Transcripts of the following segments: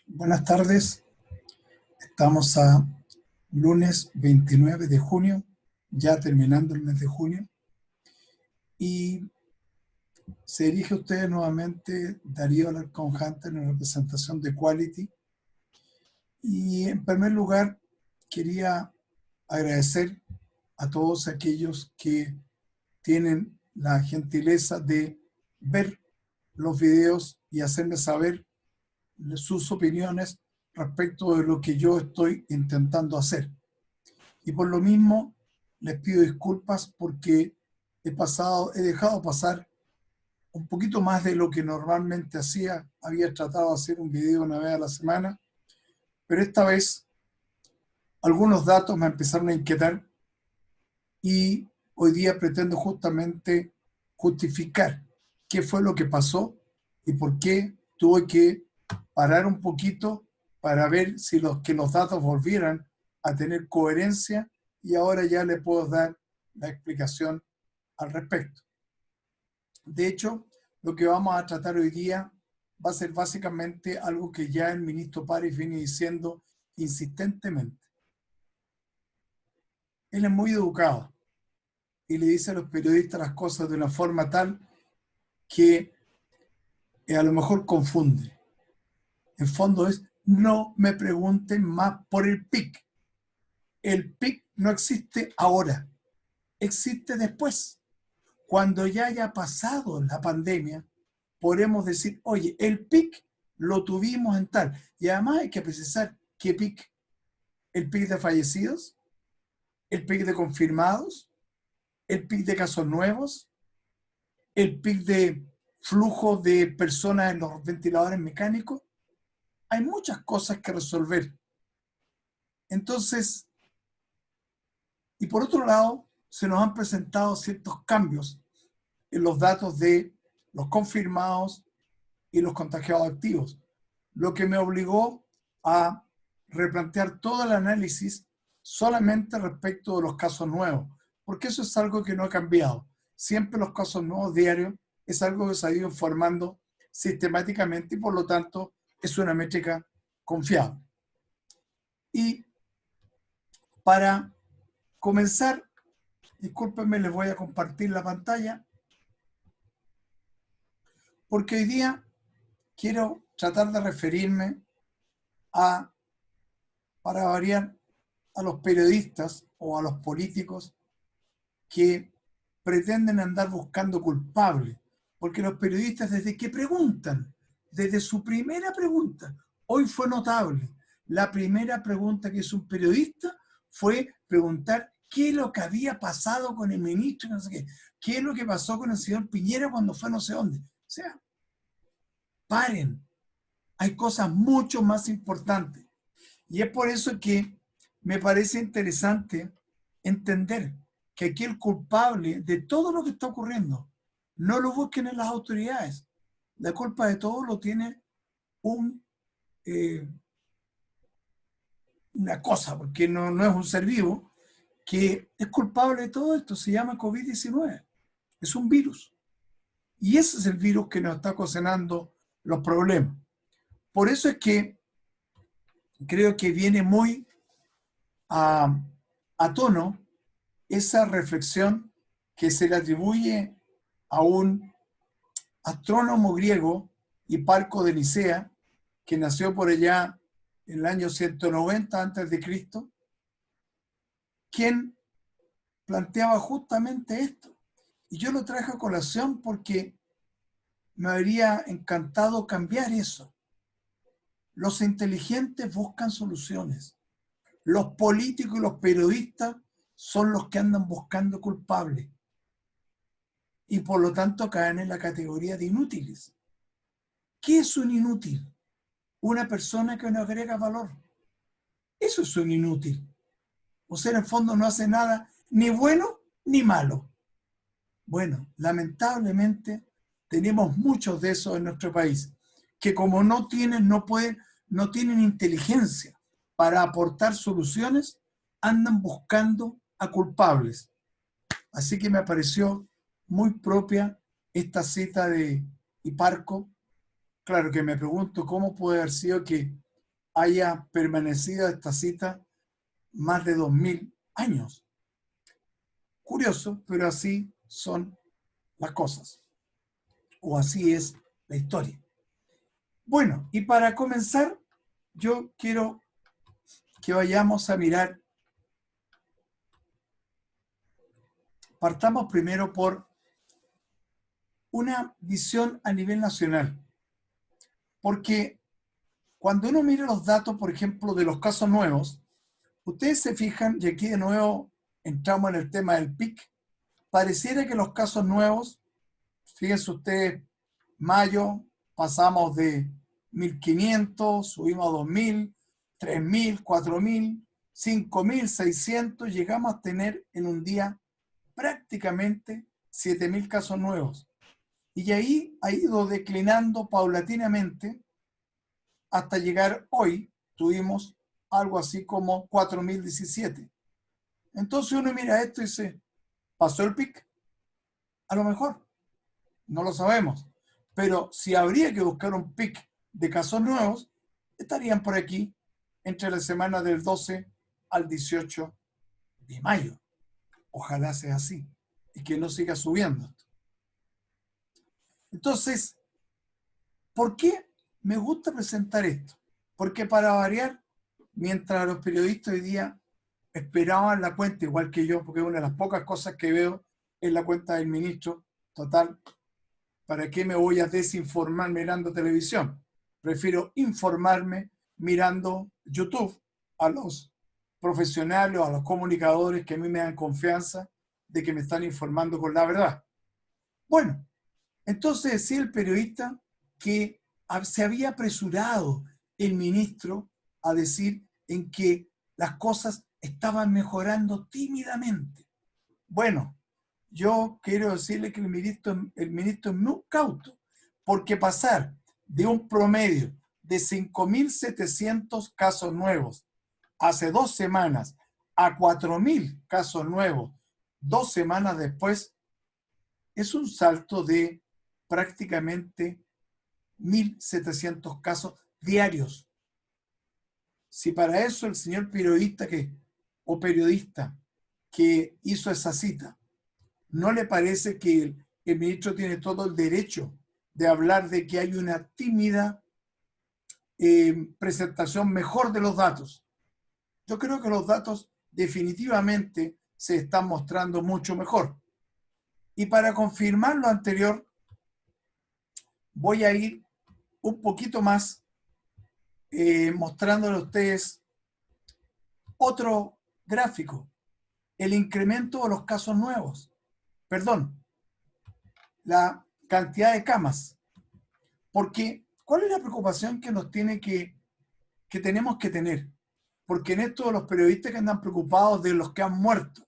Buenas tardes, estamos a lunes 29 de junio, ya terminando el mes de junio, y se dirige a ustedes nuevamente Darío Alarcón Hunter en representación de Quality. Y en primer lugar, quería agradecer a todos aquellos que tienen la gentileza de ver los videos y hacerme saber sus opiniones respecto de lo que yo estoy intentando hacer. Y por lo mismo les pido disculpas porque he dejado pasar un poquito más de lo que normalmente hacía. Había tratado de hacer un video una vez a la semana, pero esta vez algunos datos me empezaron a inquietar y hoy día pretendo justamente justificar qué fue lo que pasó y por qué tuve que parar un poquito para ver si los datos volvieran a tener coherencia, y ahora ya le puedo dar la explicación al respecto. De hecho, lo que vamos a tratar hoy día va a ser básicamente algo que ya el ministro París viene diciendo insistentemente. Él es muy educado y le dice a los periodistas las cosas de una forma tal que a lo mejor confunde. En fondo es: no me pregunten más por el PIC. El PIC no existe ahora, existe después. Cuando ya haya pasado la pandemia, podremos decir, oye, el PIC lo tuvimos en tal. Y además hay que precisar qué PIC. El PIC de fallecidos, el PIC de confirmados, el PIC de casos nuevos, el PIC de flujo de personas en los ventiladores mecánicos. Hay muchas cosas que resolver. Entonces, y por otro lado, se nos han presentado ciertos cambios en los datos de los confirmados y los contagiados activos, lo que me obligó a replantear todo el análisis solamente respecto de los casos nuevos, porque eso es algo que no ha cambiado. Siempre los casos nuevos diarios es algo que se ha ido informando sistemáticamente y por lo tanto es una métrica confiable. Y para comenzar, discúlpenme, les voy a compartir la pantalla, porque hoy día quiero tratar de referirme para variar, a los periodistas o a los políticos que pretenden andar buscando culpables. Porque los periodistas, desde que preguntan, desde su primera pregunta, hoy fue notable, la primera pregunta que hizo un periodista fue preguntar qué es lo que había pasado con el ministro, no sé qué es lo que pasó con el señor Piñera cuando fue no sé dónde. O sea, paren, hay cosas mucho más importantes. Y es por eso que me parece interesante entender que aquí el culpable de todo lo que está ocurriendo no lo busquen en las autoridades. La culpa de todo lo tiene una cosa, porque no es un ser vivo, que es culpable de todo esto. Se llama COVID-19. Es un virus. Y ese es el virus que nos está ocasionando los problemas. Por eso es que creo que viene muy a tono esa reflexión que se le atribuye a un astrónomo griego, Hiparco de Nicea, que nació por allá en el año 190 a.C., quien planteaba justamente esto. Y yo lo traje a colación porque me habría encantado cambiar eso. Los inteligentes buscan soluciones. Los políticos y los periodistas son los que andan buscando culpables y por lo tanto caen en la categoría de inútiles. ¿Qué es un inútil? Una persona que no agrega valor. Eso es un inútil. O sea, en el fondo no hace nada ni bueno ni malo. Bueno, lamentablemente tenemos muchos de esos en nuestro país, que como no tienen inteligencia para aportar soluciones, andan buscando a culpables. Así que me pareció muy propia esta cita de Hiparco. Claro que me pregunto cómo puede haber sido que haya permanecido esta cita más de 2000 años. Curioso, pero así son las cosas, o así es la historia. Bueno, y para comenzar, yo quiero que vayamos a mirar, partamos primero por una visión a nivel nacional, porque cuando uno mira los datos, por ejemplo, de los casos nuevos, ustedes se fijan, y aquí de nuevo entramos en el tema del pic, pareciera que los casos nuevos, fíjense ustedes, mayo pasamos de 1500, subimos a 2000, 3000, 4000, 5600, llegamos a tener en un día prácticamente 7000 casos nuevos. Y ahí ha ido declinando paulatinamente hasta llegar hoy, tuvimos algo así como 4017. Entonces uno mira esto y dice, ¿pasó el pic? A lo mejor, no lo sabemos. Pero si habría que buscar un pic de casos nuevos, estarían por aquí entre la semana del 12 al 18 de mayo. Ojalá sea así y que no siga subiendo. Entonces, ¿por qué me gusta presentar esto? Porque para variar, mientras los periodistas hoy día esperaban la cuenta, igual que yo, porque es una de las pocas cosas que veo en la cuenta del ministro, total, ¿para qué me voy a desinformar mirando televisión? Prefiero informarme mirando YouTube a los profesionales o a los comunicadores que a mí me dan confianza de que me están informando con la verdad. Bueno, entonces decía el periodista que se había apresurado el ministro a decir en que las cosas estaban mejorando tímidamente. Bueno, yo quiero decirle que el ministro es muy cauto, porque pasar de un promedio de 5.700 casos nuevos hace 2 semanas a 4.000 casos nuevos 2 semanas después, es un salto de prácticamente 1.700 casos diarios. Si para eso el señor periodista que hizo esa cita no le parece que el ministro tiene todo el derecho de hablar de que hay una tímida presentación mejor de los datos. Yo creo que los datos definitivamente se están mostrando mucho mejor. Y para confirmar lo anterior, voy a ir un poquito más mostrándole a ustedes otro gráfico, el incremento de los casos nuevos. Perdón, la cantidad de camas. Porque, ¿cuál es la preocupación que nos tiene que tenemos que tener? Porque en esto los periodistas que andan preocupados de los que han muerto.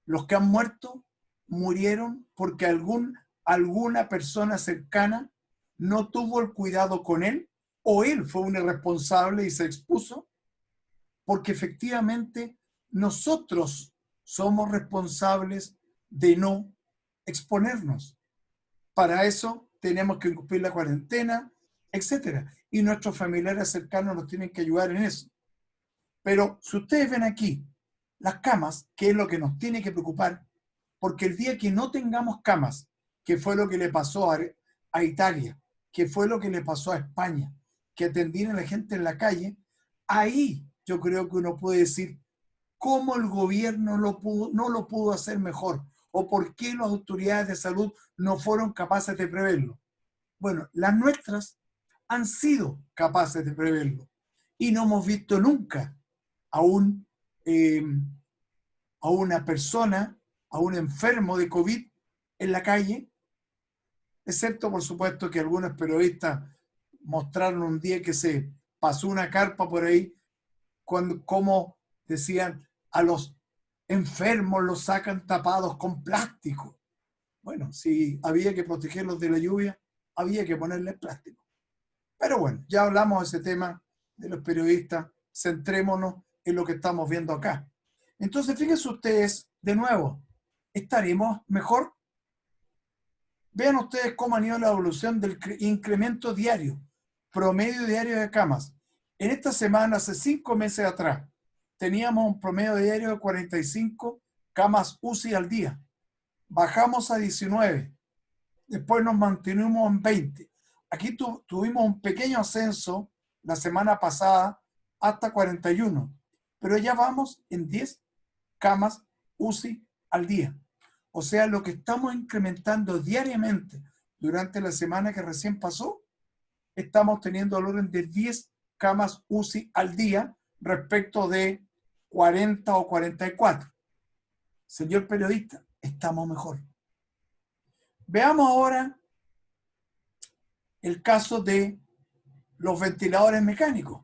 Los que han muerto murieron porque alguna persona cercana no tuvo el cuidado con él, o él fue un irresponsable y se expuso, porque efectivamente nosotros somos responsables de no exponernos. Para eso tenemos que cumplir la cuarentena, etc. Y nuestros familiares cercanos nos tienen que ayudar en eso. Pero si ustedes ven aquí las camas, que es lo que nos tiene que preocupar, porque el día que no tengamos camas, que fue lo que le pasó a Italia, que fue lo que le pasó a España, que atendieron a la gente en la calle, ahí yo creo que uno puede decir cómo el gobierno no lo pudo hacer mejor, o por qué las autoridades de salud no fueron capaces de preverlo. Bueno, las nuestras han sido capaces de preverlo y no hemos visto nunca a una persona, a un enfermo de COVID en la calle, excepto por supuesto que algunos periodistas mostraron un día que se pasó una carpa por ahí, como decían, a los enfermos los sacan tapados con plástico. Bueno, si había que protegerlos de la lluvia, había que ponerles plástico. Pero bueno, ya hablamos de ese tema de los periodistas, centrémonos en lo que estamos viendo acá. Entonces, fíjense ustedes, de nuevo, ¿estaremos mejor? Vean ustedes cómo ha ido la evolución del incremento diario, promedio diario de camas. En esta semana, hace 5 meses atrás, teníamos un promedio diario de 45 camas UCI al día. Bajamos a 19. Después nos mantenimos en 20. Aquí tuvimos un pequeño ascenso la semana pasada hasta 41. Pero ya vamos en 10 camas UCI al día. O sea, lo que estamos incrementando diariamente durante la semana que recién pasó, estamos teniendo el orden de 10 camas UCI al día respecto de 40 o 44. Señor periodista, estamos mejor. Veamos ahora el caso de los ventiladores mecánicos,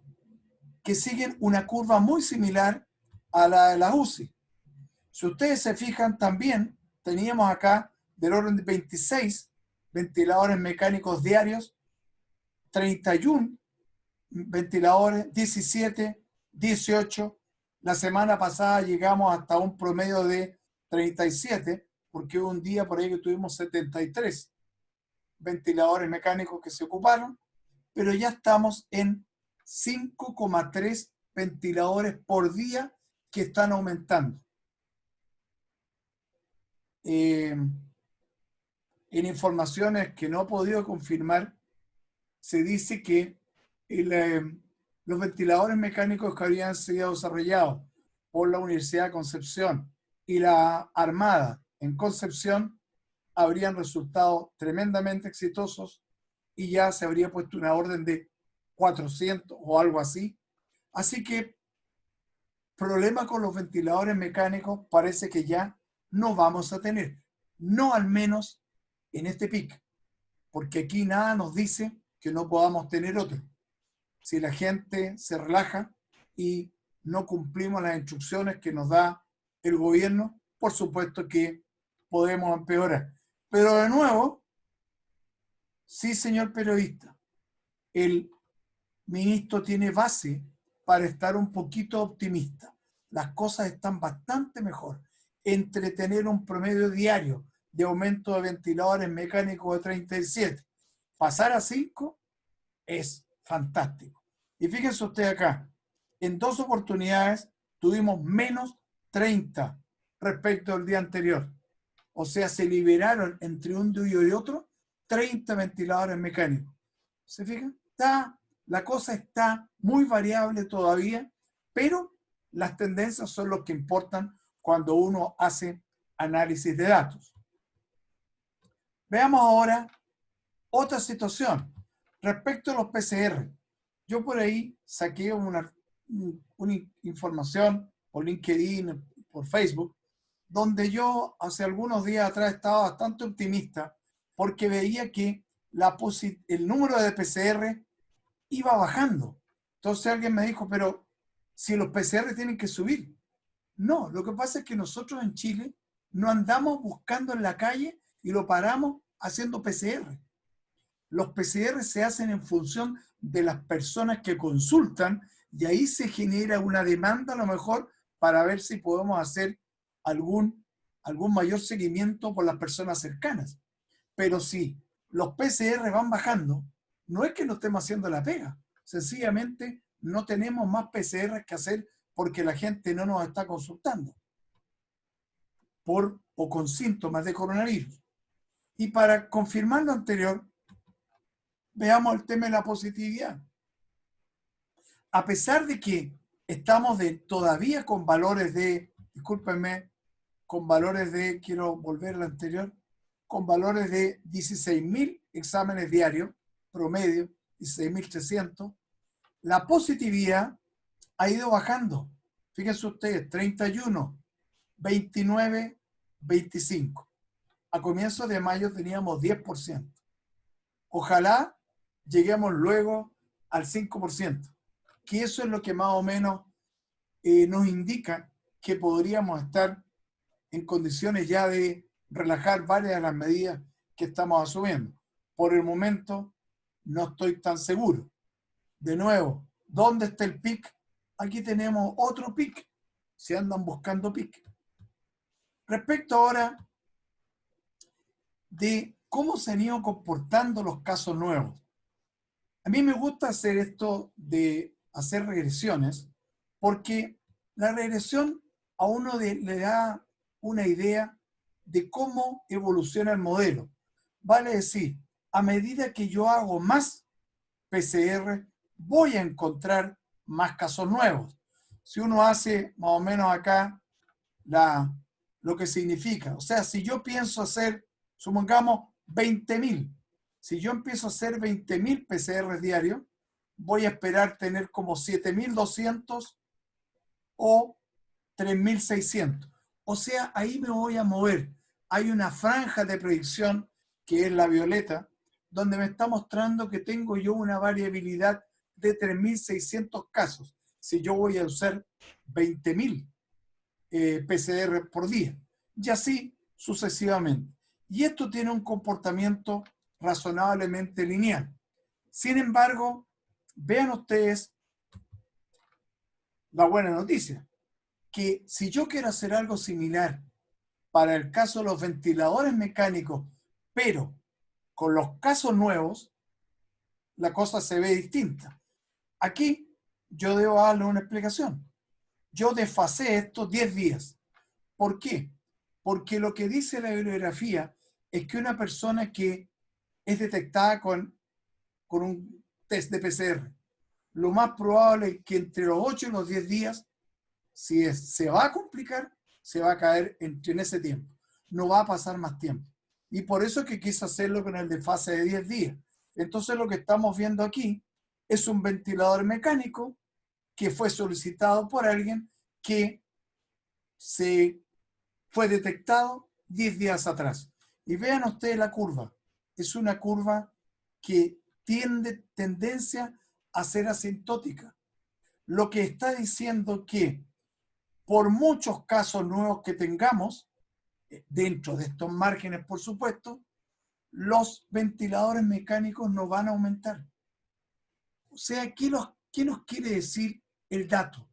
que siguen una curva muy similar a la de la UCI. Si ustedes se fijan, también teníamos acá del orden de 26 ventiladores mecánicos diarios, 31 ventiladores, 17, 18. La semana pasada llegamos hasta un promedio de 37, porque hubo un día por ahí que tuvimos 73 ventiladores mecánicos que se ocuparon, pero ya estamos en 5,3 ventiladores por día que están aumentando. En informaciones que no he podido confirmar, se dice que los ventiladores mecánicos que habían sido desarrollados por la Universidad de Concepción y la Armada en Concepción habrían resultado tremendamente exitosos y ya se habría puesto una orden de 400 o algo así. Así que problema con los ventiladores mecánicos parece que ya no vamos a tener, no al menos en este pic, porque aquí nada nos dice que no podamos tener otro. Si la gente se relaja y no cumplimos las instrucciones que nos da el gobierno, por supuesto que podemos empeorar. Pero de nuevo, sí, señor periodista, el ministro tiene base para estar un poquito optimista. Las cosas están bastante mejor. Entre tener un promedio diario de aumento de ventiladores mecánicos de 37, pasar a 5 es fantástico. Y fíjense usted acá, en 2 oportunidades tuvimos menos 30 respecto al día anterior. O sea, se liberaron entre un día y otro 30 ventiladores mecánicos. ¿Se fijan? La cosa está muy variable todavía, pero las tendencias son lo que importan cuando uno hace análisis de datos. Veamos ahora otra situación respecto a los PCR. Yo por ahí saqué una información por LinkedIn, por Facebook, donde yo hace algunos días atrás estaba bastante optimista porque veía que el número de PCR iba bajando. Entonces alguien me dijo, pero si los PCR tienen que subir. No, lo que pasa es que nosotros en Chile no andamos buscando en la calle y lo paramos haciendo PCR. Los PCR se hacen en función de las personas que consultan y ahí se genera una demanda a lo mejor para ver si podemos hacer algún mayor seguimiento por las personas cercanas. Pero si los PCR van bajando, no es que no estemos haciendo la pega, sencillamente no tenemos más PCR que hacer porque la gente no nos está consultando por o con síntomas de coronavirus. Y para confirmar lo anterior, veamos el tema de la positividad. A pesar de que estamos todavía con valores de, discúlpenme, con valores de, quiero volver al anterior, con valores de 16.000 exámenes diarios, promedio, 16.300, la positividad ha ido bajando. Fíjense ustedes, 31, 29, 25. A comienzos de mayo teníamos 10%. Ojalá lleguemos luego al 5%, que eso es lo que más o menos nos indica que podríamos estar en condiciones ya de relajar varias de las medidas que estamos asumiendo. Por el momento no estoy tan seguro. De nuevo, ¿dónde está el pic? Aquí tenemos otro pic, si andan buscando pic. Respecto ahora de cómo se han ido comportando los casos nuevos. A mí me gusta hacer esto de hacer regresiones porque la regresión a uno le da una idea de cómo evoluciona el modelo. Vale decir, a medida que yo hago más PCR, voy a encontrar más casos nuevos. Si uno hace más o menos acá lo que significa, o sea, si yo pienso hacer, supongamos, 20.000, si yo empiezo a hacer 20.000 PCR diarios, voy a esperar tener como 7.200 o 3.600. O sea, ahí me voy a mover. Hay una franja de predicción, que es la violeta, donde me está mostrando que tengo yo una variabilidad de 3.600 casos. Si yo voy a usar 20.000 PCR por día. Y así sucesivamente. Y esto tiene un comportamiento razonablemente lineal. Sin embargo, vean ustedes la buena noticia, que si yo quiero hacer algo similar para el caso de los ventiladores mecánicos, pero con los casos nuevos, la cosa se ve distinta. Aquí yo debo darle una explicación. Yo desfasé esto 10 días. ¿Por qué? Porque lo que dice la bibliografía es que una persona que es detectada con un test de PCR, lo más probable es que entre los 8 y los 10 días, si se va a complicar, se va a caer en ese tiempo. No va a pasar más tiempo. Y por eso es que quiso hacerlo con el desfase de 10 días. Entonces lo que estamos viendo aquí es un ventilador mecánico que fue solicitado por alguien que se fue detectado 10 días atrás. Y vean ustedes la curva. Es una curva que tiene tendencia a ser asintótica. Lo que está diciendo que por muchos casos nuevos que tengamos, dentro de estos márgenes, por supuesto, los ventiladores mecánicos no van a aumentar. O sea, ¿qué nos quiere decir el dato?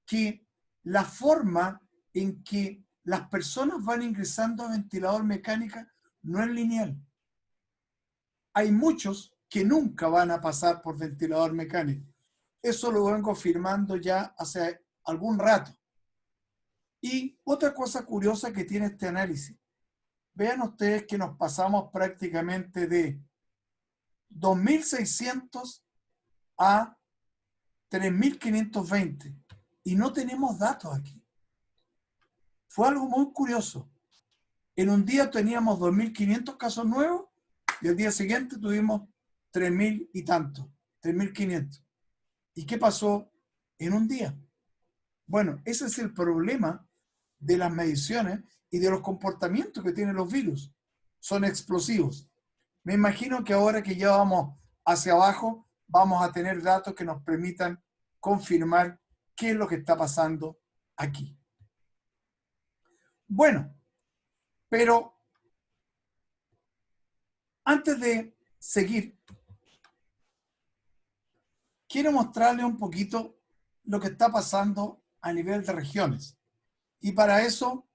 Que la forma en que las personas van ingresando a ventilador mecánico no es lineal. Hay muchos que nunca van a pasar por ventilador mecánico. Eso lo vengo afirmando ya hace algún rato. Y otra cosa curiosa que tiene este análisis. Vean ustedes que nos pasamos prácticamente de 2.600 a 3.520 y no tenemos datos aquí. Fue algo muy curioso. En un día teníamos 2.500 casos nuevos y el día siguiente tuvimos 3.000 y tanto, 3.500. ¿Y qué pasó en un día? Bueno, ese es el problema de las mediciones y de los comportamientos que tienen los virus. Son explosivos. Me imagino que ahora que ya vamos hacia abajo, vamos a tener datos que nos permitan confirmar qué es lo que está pasando aquí. Bueno, pero antes de seguir, quiero mostrarles un poquito lo que está pasando a nivel de regiones. Y para eso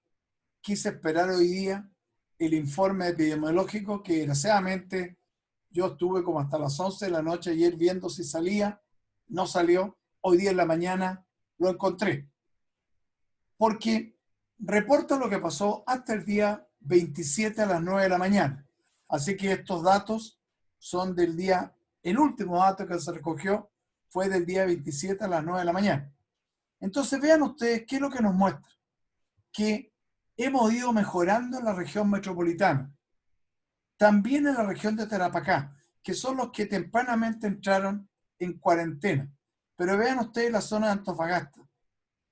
quise esperar hoy día el informe epidemiológico que desgraciadamente yo estuve como hasta las 11 de la noche ayer viendo si salía, no salió, hoy día en la mañana lo encontré. Porque reporta lo que pasó hasta el día 27 a las 9 de la mañana. Así que estos datos son del día, el último dato que se recogió fue del día 27 a las 9 de la mañana. Entonces vean ustedes qué es lo que nos muestra. Que hemos ido mejorando en la región metropolitana. También en la región de Tarapacá, que son los que tempranamente entraron en cuarentena. Pero vean ustedes la zona de Antofagasta,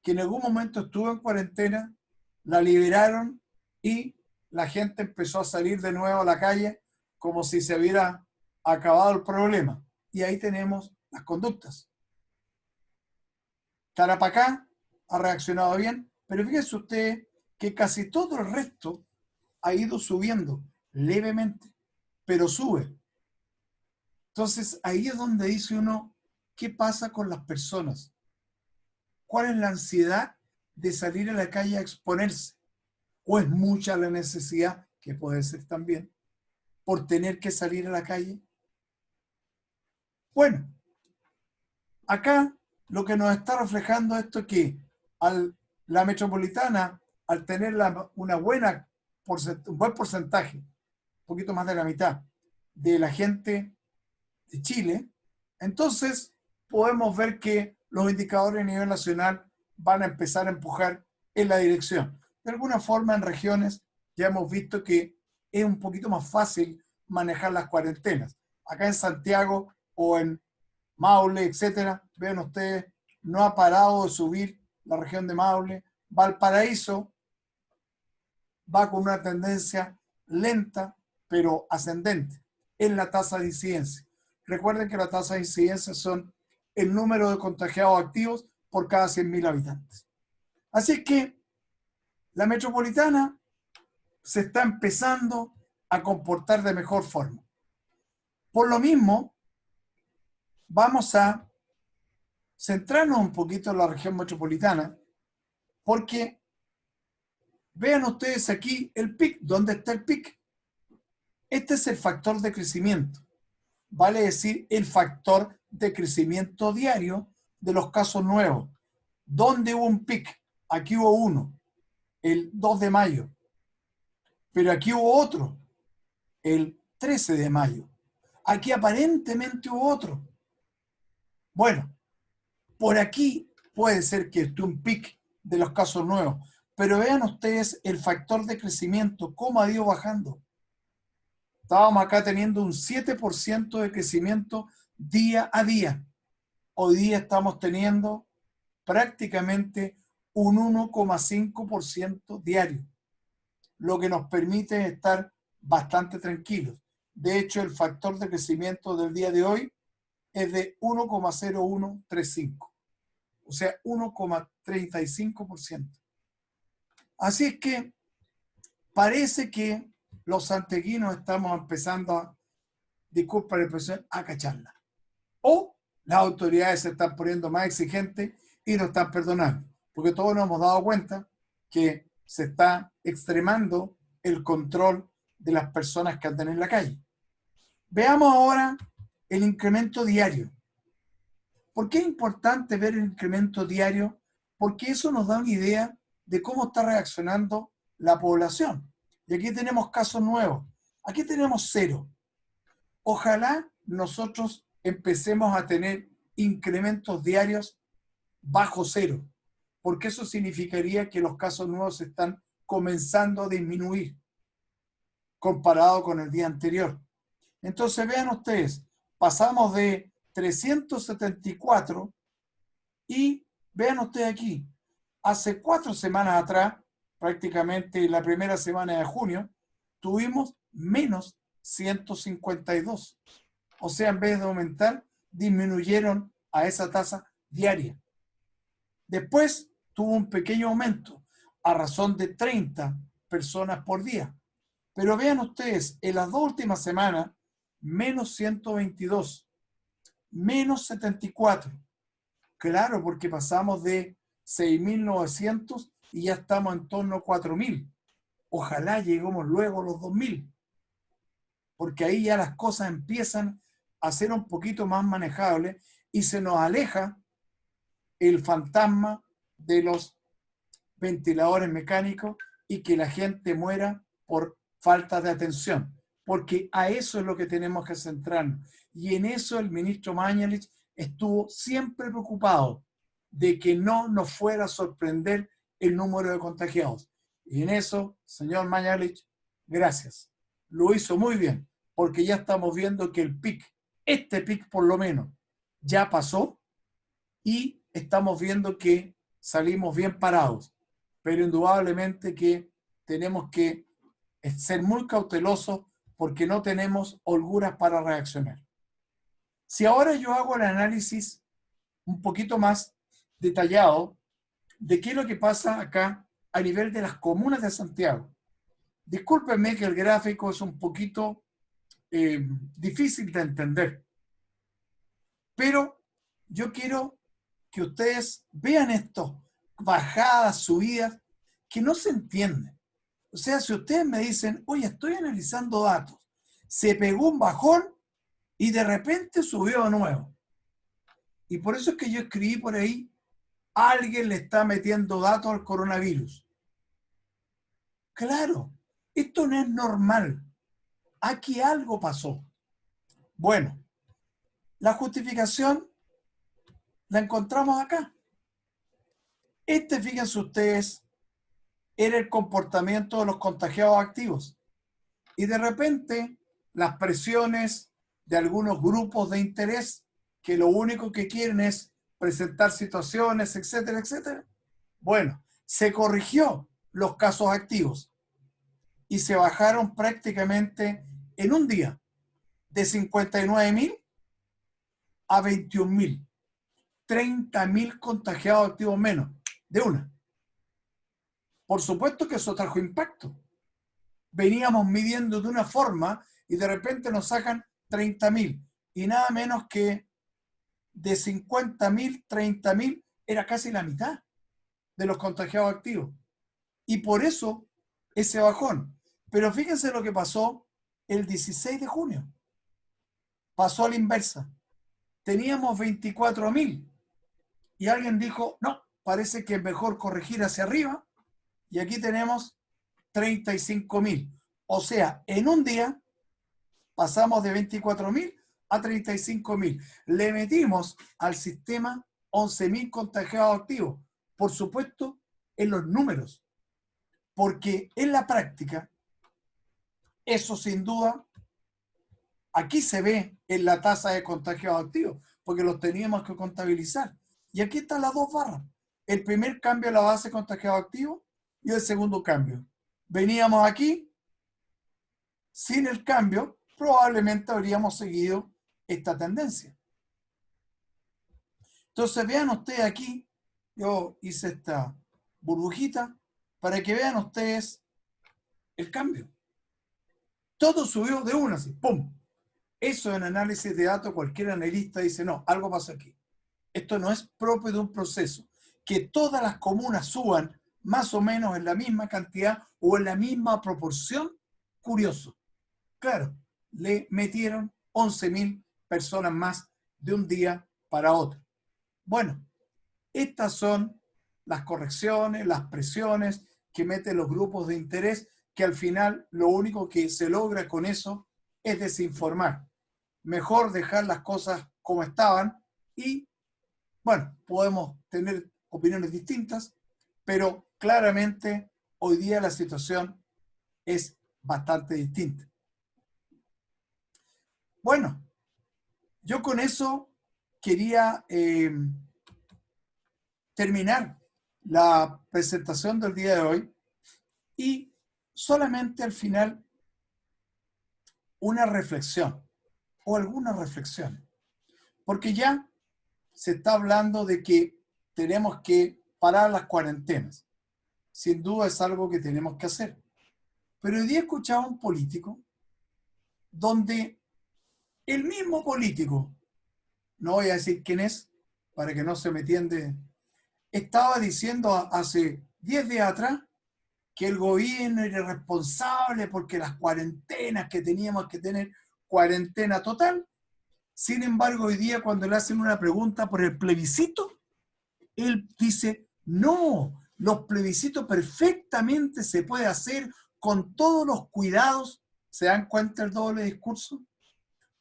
que en algún momento estuvo en cuarentena, la liberaron y la gente empezó a salir de nuevo a la calle como si se hubiera acabado el problema. Y ahí tenemos las conductas. Tarapacá ha reaccionado bien, pero fíjense ustedes que casi todo el resto ha ido subiendo levemente, pero sube. Entonces ahí es donde dice uno, ¿qué pasa con las personas? ¿Cuál es la ansiedad de salir a la calle a exponerse? ¿O es mucha la necesidad, que puede ser también, por tener que salir a la calle? Bueno, acá lo que nos está reflejando esto es que la metropolitana, al tener un buen porcentaje, un poquito más de la mitad, de la gente de Chile, entonces podemos ver que los indicadores a nivel nacional van a empezar a empujar en la dirección. De alguna forma, en regiones ya hemos visto que es un poquito más fácil manejar las cuarentenas. Acá en Santiago o en Maule, etcétera, vean ustedes, no ha parado de subir la región de Maule. Valparaíso va con una tendencia lenta, pero ascendente en la tasa de incidencia. Recuerden que la tasa de incidencia son el número de contagiados activos por cada 100.000 habitantes. Así que la metropolitana se está empezando a comportar de mejor forma. Por lo mismo, vamos a centrarnos un poquito en la región metropolitana, porque vean ustedes aquí el PIC. ¿Dónde está el PIC? Este es el factor de crecimiento. Vale decir, el factor de crecimiento diario de los casos nuevos. ¿Dónde hubo un PIC? Aquí hubo uno, el 2 de mayo. Pero aquí hubo otro, el 13 de mayo. Aquí aparentemente hubo otro. Bueno, por aquí puede ser que esté un pic de los casos nuevos, pero vean ustedes el factor de crecimiento, cómo ha ido bajando. Estábamos acá teniendo un 7% de crecimiento día a día. Hoy día estamos teniendo prácticamente un 1,5% diario, lo que nos permite estar bastante tranquilos. De hecho, el factor de crecimiento del día de hoy es de 1,0135, o sea, 1,35%. Así es que parece que los santiaguinos estamos empezando a, disculpa la expresión, a cacharla. O las autoridades se están poniendo más exigentes y nos están perdonando, porque todos nos hemos dado cuenta que se está extremando el control de las personas que andan en la calle. Veamos ahora el incremento diario. ¿Por qué es importante ver el incremento diario? Porque eso nos da una idea de cómo está reaccionando la población. Y aquí tenemos casos nuevos. Aquí tenemos 0. Ojalá nosotros empecemos a tener incrementos diarios bajo 0, porque eso significaría que los casos nuevos están comenzando a disminuir comparado con el día anterior. Entonces vean ustedes, pasamos de 374 y vean ustedes aquí, hace 4 semanas atrás, prácticamente la primera semana de junio, tuvimos menos 152. O sea, en vez de aumentar, disminuyeron a esa tasa diaria. Después tuvo un pequeño aumento a razón de 30 personas por día. Pero vean ustedes, en las 2 últimas semanas, menos 122, menos 74. Claro, porque pasamos de 6.900 y ya estamos en torno a 4.000. Ojalá lleguemos luego a los 2.000, porque ahí ya las cosas empiezan a ser un poquito más manejables y se nos aleja el fantasma de los ventiladores mecánicos y que la gente muera por falta de atención, porque a eso es lo que tenemos que centrarnos. Y en eso el ministro Mañalich estuvo siempre preocupado de que no nos fuera a sorprender el número de contagiados. Y en eso, señor Mañalich, gracias. Lo hizo muy bien, porque ya estamos viendo que el pic, este pic por lo menos, ya pasó y estamos viendo que salimos bien parados. Pero indudablemente que tenemos que ser muy cautelosos porque no tenemos holguras para reaccionar. Si ahora yo hago el análisis un poquito más detallado de qué es lo que pasa acá a nivel de las comunas de Santiago. Discúlpenme que el gráfico es un poquito difícil de entender, pero yo quiero que ustedes vean esto, bajadas, subidas, que no se entienden. O sea, si ustedes me dicen, oye, estoy analizando datos, se pegó un bajón y de repente subió de nuevo. Y por eso es que yo escribí por ahí, alguien le está metiendo datos al coronavirus. Claro, esto no es normal. Aquí algo pasó. Bueno, la justificación la encontramos acá. Fíjense ustedes, era el comportamiento de los contagiados activos. Y de repente, las presiones de algunos grupos de interés que lo único que quieren es presentar situaciones, etcétera, etcétera. Bueno, se corrigió los casos activos y se bajaron prácticamente en un día de 59.000 a 21.000. 30.000 contagiados activos menos, de una. Por supuesto que eso trajo impacto. Veníamos midiendo de una forma y de repente nos sacan 30.000 y nada menos que de 50.000, 30.000 era casi la mitad de los contagiados activos. Y por eso ese bajón. Pero fíjense lo que pasó el 16 de junio. Pasó a la inversa. Teníamos 24.000 y alguien dijo, no, parece que es mejor corregir hacia arriba y aquí tenemos 35.000. O sea, en un día pasamos de 24.000 a 35.000. Le metimos al sistema 11.000 contagiados activos. Por supuesto, en los números. Porque en la práctica, eso sin duda, aquí se ve en la tasa de contagiados activos, porque los teníamos que contabilizar. Y aquí están las dos barras. El primer cambio de la base de contagiados activos y el segundo cambio. Veníamos aquí, sin el cambio, probablemente habríamos seguido esta tendencia. Entonces vean ustedes aquí, yo hice esta burbujita para que vean ustedes el cambio. Todo subió de una, así, ¡pum! Eso en análisis de datos, cualquier analista dice, no, algo pasa aquí. Esto no es propio de un proceso. Que todas las comunas suban más o menos en la misma cantidad o en la misma proporción, curioso. Claro, le metieron 11.000 personas más de un día para otro. Bueno, estas son las correcciones, las presiones que meten los grupos de interés, que al final lo único que se logra con eso es desinformar. Mejor dejar las cosas como estaban y, bueno, podemos tener opiniones distintas, pero claramente hoy día la situación es bastante distinta. Bueno, yo con eso quería terminar la presentación del día de hoy y solamente al final una reflexión o algunas reflexiones, porque ya se está hablando de que tenemos que parar las cuarentenas. Sin duda es algo que tenemos que hacer. Pero hoy día escuchaba a un político donde el mismo político, no voy a decir quién es, para que no se me entiende, estaba diciendo hace 10 días atrás que el gobierno era irresponsable porque las cuarentenas que teníamos que tener, cuarentena total. Sin embargo, hoy día cuando le hacen una pregunta por el plebiscito, él dice, no, los plebiscitos perfectamente se puede hacer con todos los cuidados. ¿Se dan cuenta el doble discurso?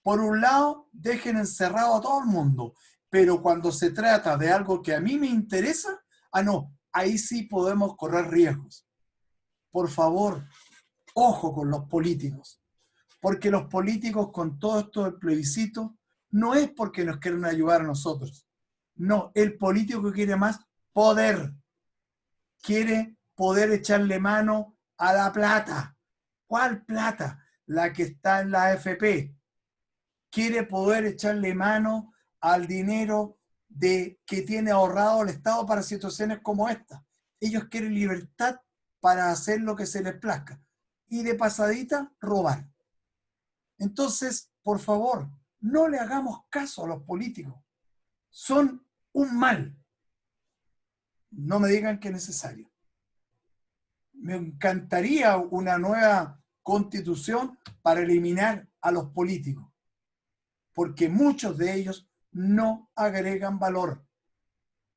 Por un lado, dejen encerrado a todo el mundo, pero cuando se trata de algo que a mí me interesa, no, ahí sí podemos correr riesgos. Por favor, ojo con los políticos, porque los políticos con todo esto del plebiscito no es porque nos quieren ayudar a nosotros. No, el político que quiere más poder, quiere poder echarle mano a la plata. ¿Cuál plata? La que está en la AFP. Quiere poder echarle mano al dinero que tiene ahorrado el Estado para situaciones como esta. Ellos quieren libertad para hacer lo que se les plazca. Y de pasadita, robar. Entonces, por favor, no le hagamos caso a los políticos. Son un mal. No me digan que es necesario. Me encantaría una nueva constitución para eliminar a los políticos, porque muchos de ellos no agregan valor.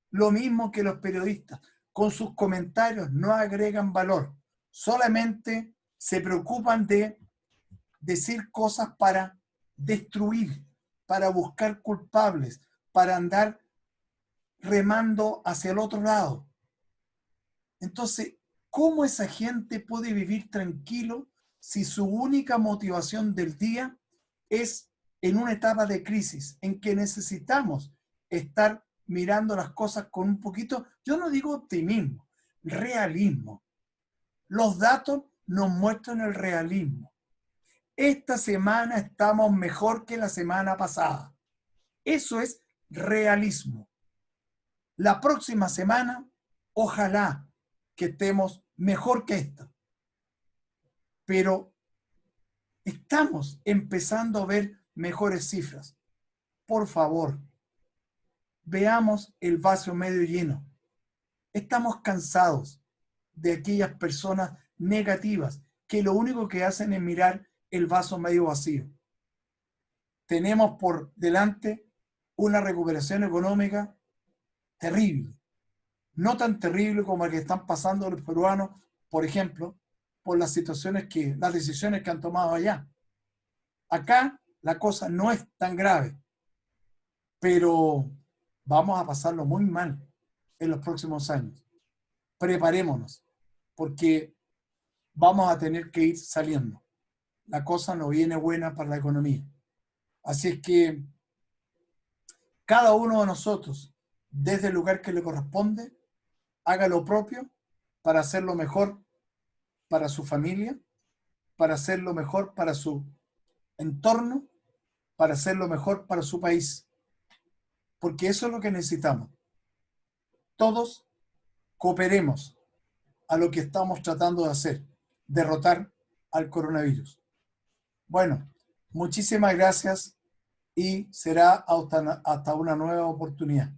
Lo mismo que los periodistas, con sus comentarios no agregan valor. Solamente se preocupan de decir cosas para destruir, para buscar culpables, para andar remando hacia el otro lado. Entonces, ¿cómo esa gente puede vivir tranquilo si su única motivación del día es en una etapa de crisis en que necesitamos estar mirando las cosas con un poquito, yo no digo optimismo, realismo? Los datos nos muestran el realismo. Esta semana estamos mejor que la semana pasada. Eso es realismo. La próxima semana, ojalá que estemos mejor que esta. Pero estamos empezando a ver mejores cifras. Por favor, veamos el vaso medio lleno. Estamos cansados de aquellas personas negativas que lo único que hacen es mirar el vaso medio vacío. Tenemos por delante una recuperación económica terrible. No tan terrible como la que están pasando los peruanos, por ejemplo, por las decisiones que han tomado allá. Acá la cosa no es tan grave, pero vamos a pasarlo muy mal en los próximos años. Preparémonos, porque vamos a tener que ir saliendo. La cosa no viene buena para la economía. Así es que cada uno de nosotros, desde el lugar que le corresponde, haga lo propio para hacerlo mejor para su familia, para hacerlo mejor para su entorno, para hacerlo mejor para su país. Porque eso es lo que necesitamos. Todos cooperemos a lo que estamos tratando de hacer, derrotar al coronavirus. Bueno, muchísimas gracias y será hasta una nueva oportunidad.